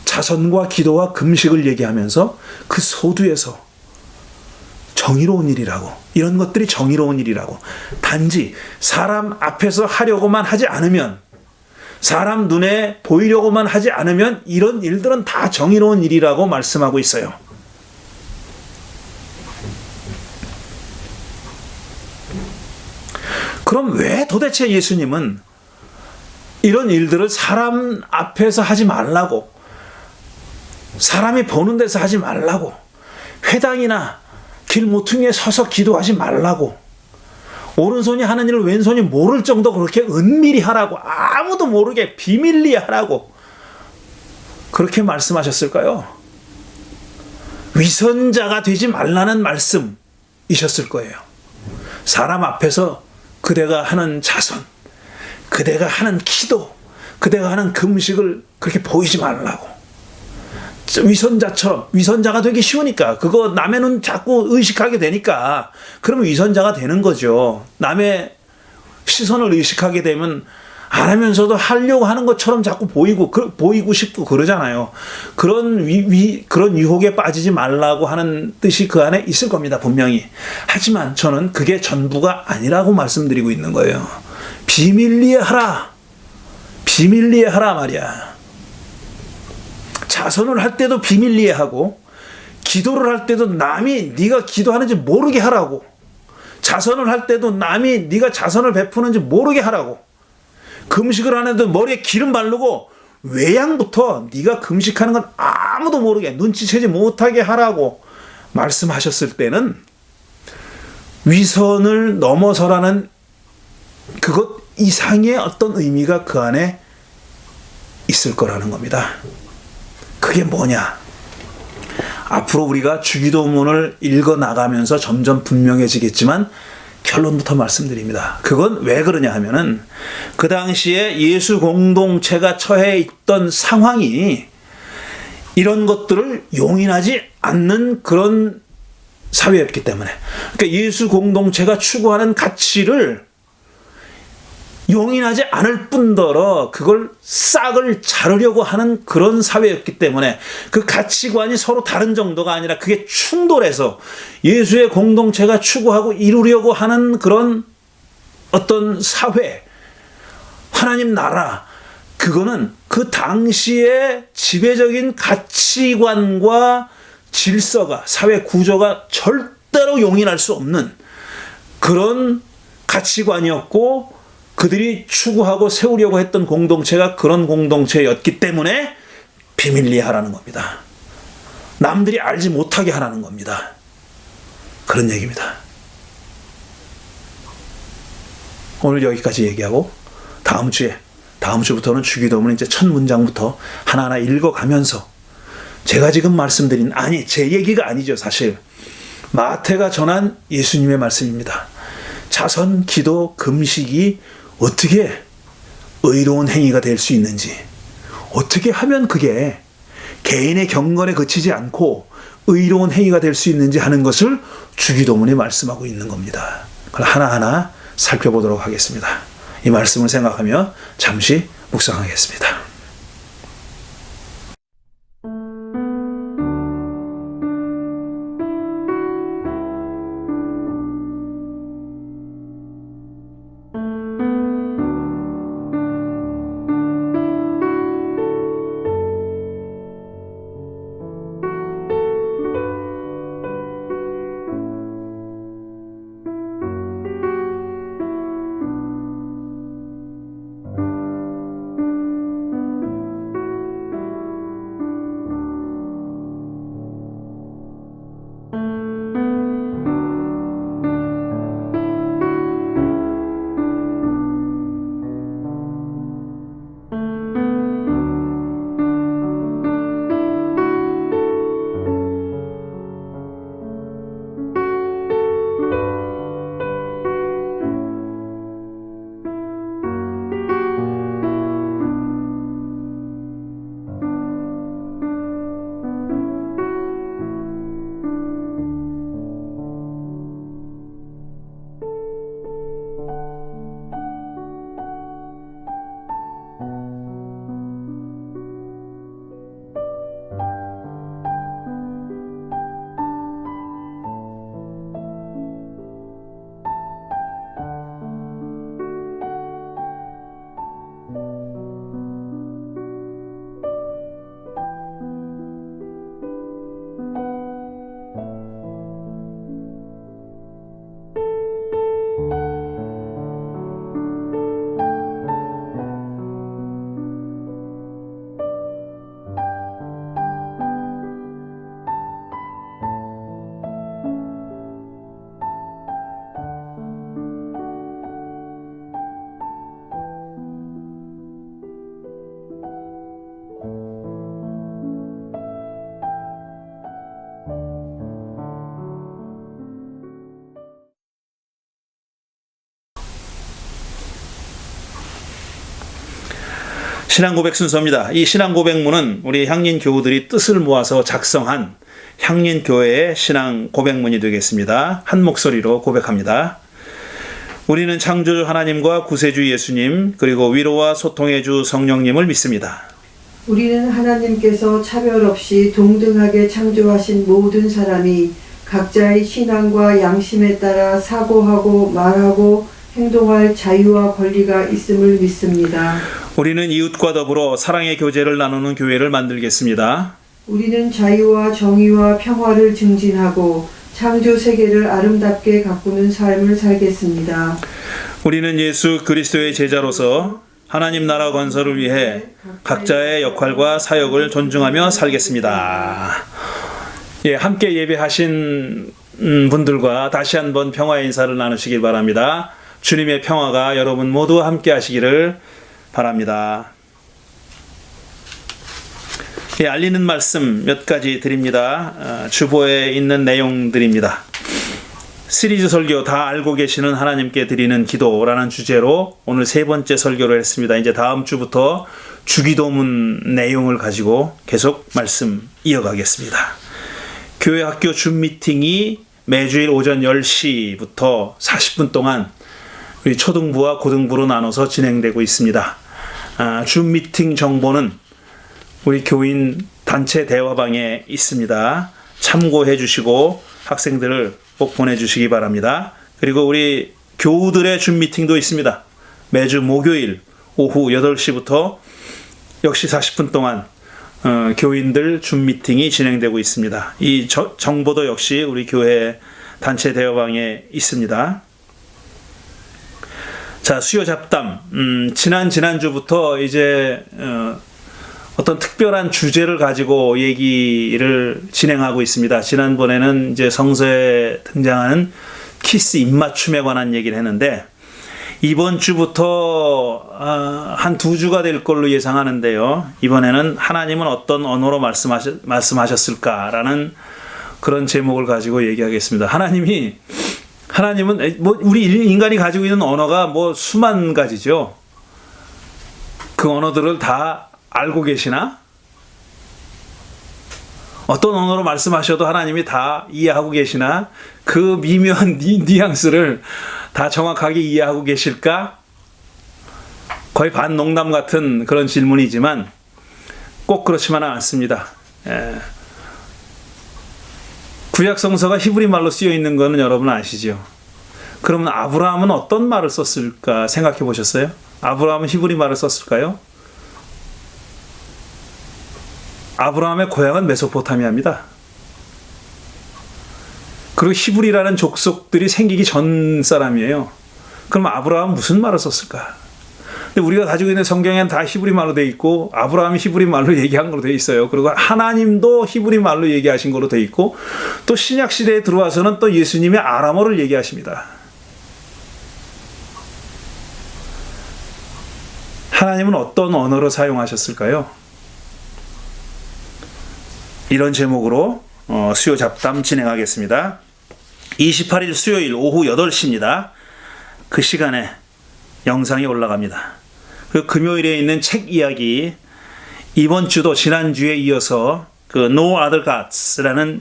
자선과 기도와 금식을 얘기하면서 그 소두에서 정의로운 일이라고, 이런 것들이 정의로운 일이라고, 단지 사람 앞에서 하려고만 하지 않으면, 사람 눈에 보이려고만 하지 않으면 이런 일들은 다 정의로운 일이라고 말씀하고 있어요. 그럼 왜 도대체 예수님은 이런 일들을 사람 앞에서 하지 말라고, 사람이 보는 데서 하지 말라고, 회당이나 길 모퉁이에 서서 기도하지 말라고, 오른손이 하는 일을 왼손이 모를 정도 그렇게 은밀히 하라고, 아무도 모르게 비밀리에 하라고 그렇게 말씀하셨을까요? 위선자가 되지 말라는 말씀이셨을 거예요. 사람 앞에서 그대가 하는 자선, 그대가 하는 기도, 그대가 하는 금식을 그렇게 보이지 말라고. 위선자처럼, 위선자가 되기 쉬우니까, 그거 남의 눈 자꾸 의식하게 되니까 그러면 위선자가 되는 거죠. 남의 시선을 의식하게 되면 안 하면서도 하려고 하는 것처럼 자꾸 보이고 싶고 그러잖아요. 그런 그런 유혹에 빠지지 말라고 하는 뜻이 그 안에 있을 겁니다, 분명히. 하지만 저는 그게 전부가 아니라고 말씀드리고 있는 거예요. 비밀리에 하라. 비밀리에 하라 말이야. 자선을 할 때도 비밀리에 하고, 기도를 할 때도 남이 네가 기도하는지 모르게 하라고, 자선을 할 때도 남이 네가 자선을 베푸는지 모르게 하라고, 금식을 하는데도 머리에 기름 바르고 외양부터 네가 금식하는 건 아무도 모르게 눈치채지 못하게 하라고 말씀하셨을 때는 위선을 넘어서라는 그것 이상의 어떤 의미가 그 안에 있을 거라는 겁니다. 그게 뭐냐? 앞으로 우리가 주기도문을 읽어 나가면서 점점 분명해지겠지만 결론부터 말씀드립니다. 그건 왜 그러냐 하면은 그 당시에 예수 공동체가 처해 있던 상황이 이런 것들을 용인하지 않는 그런 사회였기 때문에, 그러니까 예수 공동체가 추구하는 가치를 용인하지 않을 뿐더러 그걸 싹을 자르려고 하는 그런 사회였기 때문에, 그 가치관이 서로 다른 정도가 아니라 그게 충돌해서 예수의 공동체가 추구하고 이루려고 하는 그런 어떤 사회, 하나님 나라, 그거는 그 당시의 지배적인 가치관과 질서가, 사회 구조가 절대로 용인할 수 없는 그런 가치관이었고, 그들이 추구하고 세우려고 했던 공동체가 그런 공동체였기 때문에 비밀리에 하라는 겁니다. 남들이 알지 못하게 하라는 겁니다. 그런 얘기입니다. 오늘 여기까지 얘기하고 다음 주부터는 주기도문 이제 첫 문장부터 하나하나 읽어가면서 제가 지금 말씀드린, 제 얘기가 아니죠, 사실. 마태가 전한 예수님의 말씀입니다. 자선, 기도, 금식이 어떻게 의로운 행위가 될 수 있는지, 어떻게 하면 그게 개인의 경건에 그치지 않고 의로운 행위가 될 수 있는지 하는 것을 주기도문이 말씀하고 있는 겁니다. 그걸 하나하나 살펴보도록 하겠습니다. 이 말씀을 생각하며 잠시 묵상하겠습니다. 신앙 고백 순서입니다. 이 신앙 고백문은 우리 향린 교우들이 뜻을 모아서 작성한 향린 교회의 신앙 고백문이 되겠습니다. 한 목소리로 고백합니다. 우리는 창조주 하나님과 구세주 예수님 그리고 위로와 소통의 주 성령님을 믿습니다. 우리는 하나님께서 차별 없이 동등하게 창조하신 모든 사람이 각자의 신앙과 양심에 따라 사고하고 말하고 행동할 자유와 권리가 있음을 믿습니다. 우리는 이웃과 더불어 사랑의 교제를 나누는 교회를 만들겠습니다. 우리는 자유와 정의와 평화를 증진하고 창조 세계를 아름답게 가꾸는 삶을 살겠습니다. 우리는 예수 그리스도의 제자로서 하나님 나라 건설을 위해 각자의 역할과 사역을 존중하며 살겠습니다. 예, 함께 예배하신 분들과 다시 한번 평화의 인사를 나누시길 바랍니다. 주님의 평화가 여러분 모두 함께 하시기를 바랍니다. 예, 알리는 말씀 몇 가지 드립니다. 주보에 있는 내용들입니다. 시리즈 설교 다 알고 계시는 하나님께 드리는 기도라는 주제로 오늘 세 번째 설교를 했습니다. 이제 다음 주부터 주기도문 내용을 가지고 계속 말씀 이어가겠습니다. 교회 학교 줌 미팅이 매주일 오전 10시부터 40분 동안 우리 초등부와 고등부로 나눠서 진행되고 있습니다. 줌 미팅 정보는 우리 교인 단체 대화방에 있습니다. 참고해 주시고 학생들을 꼭 보내주시기 바랍니다. 그리고 우리 교우들의 줌 미팅도 있습니다. 매주 목요일 오후 8시부터 역시 40분 동안 교인들 줌 미팅이 진행되고 있습니다. 이 정보도 역시 우리 교회 단체 대화방에 있습니다. 자, 수요 잡담. 지난주부터 이제 어떤 특별한 주제를 가지고 얘기를 진행하고 있습니다. 지난번에는 이제 성서에 등장하는 키스 입맞춤에 관한 얘기를 했는데 이번 주부터 한 2주가 될 걸로 예상하는데요. 이번에는 하나님은 어떤 언어로 말씀하셨을까라는 그런 제목을 가지고 얘기하겠습니다. 하나님은 뭐 우리 인간이 가지고 있는 언어가 뭐 수만 가지죠. 그 언어들을 다 알고 계시나? 어떤 언어로 말씀하셔도 하나님이 다 이해하고 계시나? 그 미묘한 뉘앙스를 다 정확하게 이해하고 계실까? 거의 반농담 같은 그런 질문이지만 꼭 그렇지만은 않습니다. 구약 성서가 히브리 말로 쓰여 있는 거는 여러분 아시죠? 그러면 아브라함은 어떤 말을 썼을까 생각해 보셨어요? 아브라함은 히브리 말을 썼을까요? 아브라함의 고향은 메소포타미아입니다. 그리고 히브리라는 족속들이 생기기 전 사람이에요. 그럼 아브라함은 무슨 말을 썼을까? 근데 우리가 가지고 있는 성경에는 다 히브리 말로 되어 있고 아브라함이 히브리 말로 얘기한 걸로 되어 있어요. 그리고 하나님도 히브리 말로 얘기하신 걸로 되어 있고 또 신약 시대에 들어와서는 또 예수님의 아람어를 얘기하십니다. 하나님은 어떤 언어로 사용하셨을까요? 이런 제목으로 수요 잡담 진행하겠습니다. 28일 수요일 오후 8시입니다. 그 시간에 영상이 올라갑니다. 그 금요일에 있는 책 이야기, 이번 주도 지난주에 이어서 그 No Other Gods라는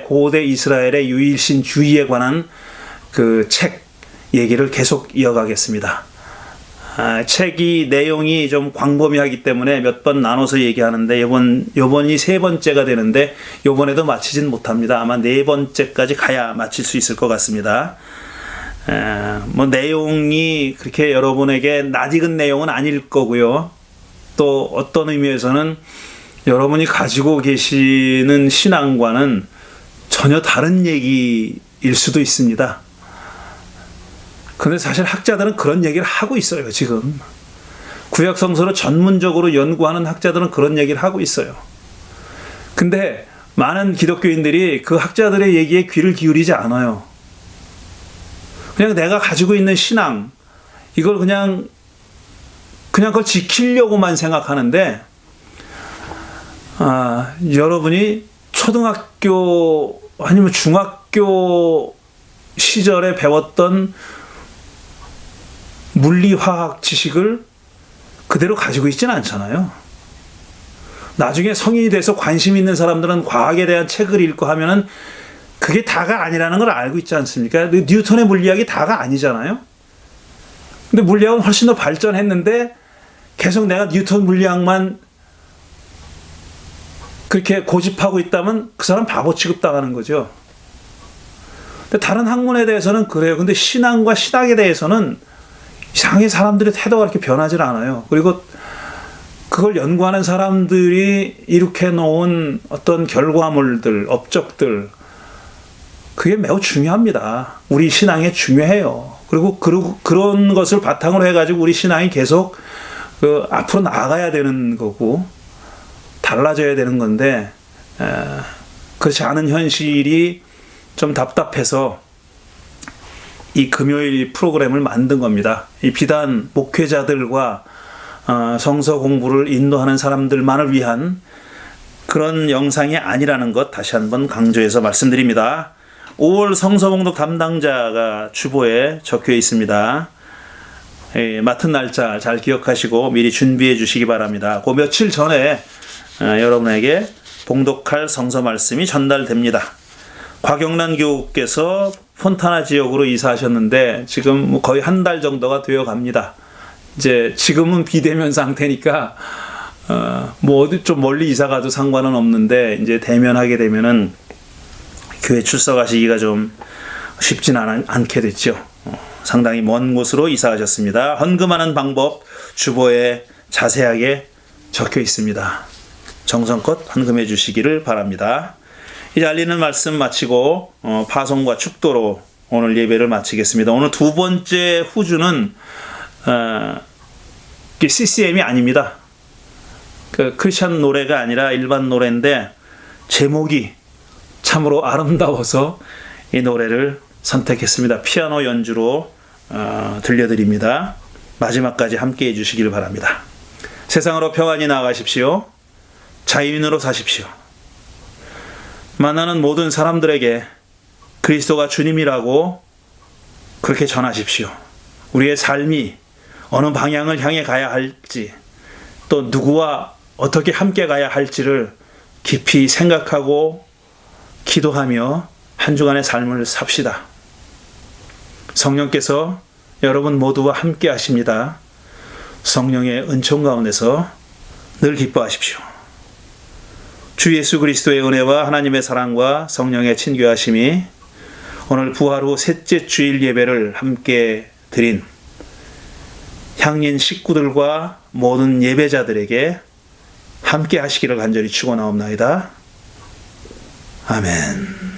고대 이스라엘의 유일신 주의에 관한 그 책 얘기를 계속 이어가겠습니다. 책이 내용이 좀 광범위하기 때문에 몇 번 나눠서 얘기하는데 요번이 세 번째가 되는데 요번에도 마치진 못합니다. 아마 네 번째까지 가야 마칠 수 있을 것 같습니다. 뭐 내용이 그렇게 여러분에게 낯익은 내용은 아닐 거고요. 또 어떤 의미에서는 여러분이 가지고 계시는 신앙과는 전혀 다른 얘기일 수도 있습니다. 근데 사실 학자들은 그런 얘기를 하고 있어요, 지금. 구약 성서를 전문적으로 연구하는 학자들은 그런 얘기를 하고 있어요. 근데 많은 기독교인들이 그 학자들의 얘기에 귀를 기울이지 않아요. 그냥 내가 가지고 있는 신앙, 이걸 그냥 그걸 지키려고만 생각하는데, 여러분이 초등학교 아니면 중학교 시절에 배웠던 물리화학 지식을 그대로 가지고 있지는 않잖아요. 나중에 성인이 돼서 관심 있는 사람들은 과학에 대한 책을 읽고 하면은 그게 다가 아니라는 걸 알고 있지 않습니까? 뉴턴의 물리학이 다가 아니잖아요. 근데 물리학은 훨씬 더 발전했는데 계속 내가 뉴턴 물리학만 그렇게 고집하고 있다면 그 사람 바보 취급당하는 거죠. 근데 다른 학문에 대해서는 그래요. 근데 신앙과 신학에 대해서는 이상하게 사람들의 태도가 그렇게 변하질 않아요. 그리고 그걸 연구하는 사람들이 이룩해 놓은 어떤 결과물들, 업적들, 그게 매우 중요합니다. 우리 신앙에 중요해요. 그리고 그런 것을 바탕으로 해가지고 우리 신앙이 계속 앞으로 나아가야 되는 거고 달라져야 되는 건데 그렇지 않은 현실이 좀 답답해서 이 금요일 프로그램을 만든 겁니다. 이 비단 목회자들과 성서 공부를 인도하는 사람들만을 위한 그런 영상이 아니라는 것 다시 한번 강조해서 말씀드립니다. 5월 성서 봉독 담당자가 주보에 적혀 있습니다. 맡은 날짜 잘 기억하시고 미리 준비해 주시기 바랍니다. 그 며칠 전에 여러분에게 봉독할 성서 말씀이 전달됩니다. 곽영란 교우께서 폰타나 지역으로 이사하셨는데 지금 거의 한 달 정도가 되어 갑니다. 이제 지금은 비대면 상태니까 뭐 어디 좀 멀리 이사 가도 상관은 없는데 이제 대면하게 되면은 교회 출석하시기가 좀 쉽지는 않게 됐죠. 상당히 먼 곳으로 이사하셨습니다. 헌금하는 방법 주보에 자세하게 적혀 있습니다. 정성껏 헌금해 주시기를 바랍니다. 이제 알리는 말씀 마치고 파송과 축도로 오늘 예배를 마치겠습니다. 오늘 두 번째 후주는 CCM이 아닙니다. 그 크리스찬 노래가 아니라 일반 노래인데 제목이 참으로 아름다워서 이 노래를 선택했습니다. 피아노 연주로 들려드립니다. 마지막까지 함께 해주시기를 바랍니다. 세상으로 평안히 나아가십시오. 자유인으로 사십시오. 만나는 모든 사람들에게 그리스도가 주님이라고 그렇게 전하십시오. 우리의 삶이 어느 방향을 향해 가야 할지 또 누구와 어떻게 함께 가야 할지를 깊이 생각하고 기도하며 한 주간의 삶을 삽시다. 성령께서 여러분 모두와 함께 하십니다. 성령의 은총 가운데서 늘 기뻐하십시오. 주 예수 그리스도의 은혜와 하나님의 사랑과 성령의 친교하심이 오늘 부활 후 셋째 주일 예배를 함께 드린 향린 식구들과 모든 예배자들에게 함께 하시기를 간절히 축원하옵나이다. 아멘.